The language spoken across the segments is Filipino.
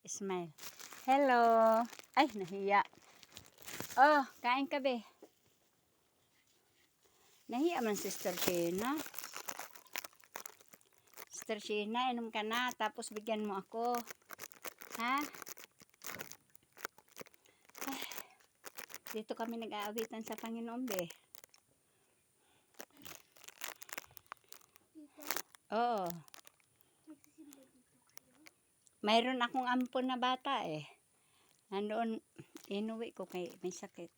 Smile. Hello. Ay, nahiya. Oh, kain ka be. Nahiya man Sister Sheena. Sister Sheena, inom ka na. Tapos bigyan mo ako. Ha? Ay, dito kami nag-aawitan sa Panginoon be. Oo. Mayroon akong ampon na bata eh. Nandoon, inuwi ko kay may sakit.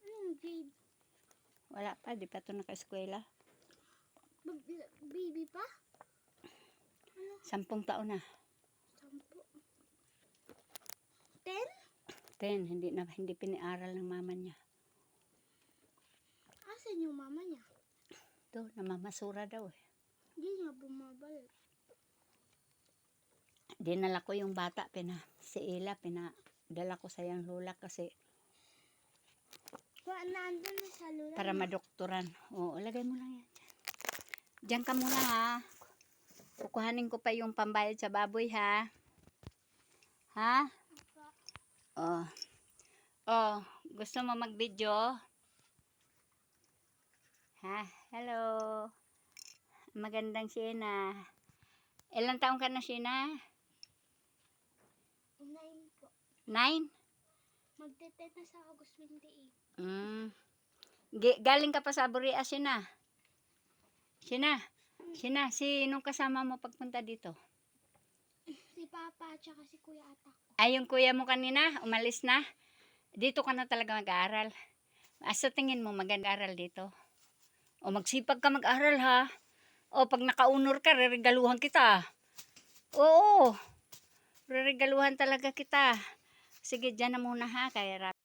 Anong grade? Wala pa, di pa ito naka-eskwela. Baby pa? 10 taon na. 10? 10, hindi piniaral ng mama niya. Asan yung mama niya? Ito, namamasura daw eh. Hindi nga bumabalik. Dinala ko yung bata, si Ella, pinadala ko sa yung lola kasi Nandun na sa lula. para madoktoran. Oo, lagay mo lang yan. Diyan ka muna ha. Kukuhanin ko pa yung pambayad sa baboy ha. Ha? Oh. Oh, gusto mo mag-video? Ha? Hello. Magandang Sheena. Ilang taong ka na, Sheena? 9 po. 9? Magte-10 na sa August 28. Galing ka pa sa Buria, Sheena. Sheena, sinong kasama mo pagpunta dito? Si Papa at saka si Kuya Atak. Ay, yung kuya mo kanina, umalis na. Dito ka na talaga mag-aaral. Sa tingin mo, mag-aaral dito? O magsipag ka mag-aral ha. O pag naka-honor ka, reregaluhan kita. Oo, reregaluhan talaga kita. Sige, dyan na muna ha. Kaya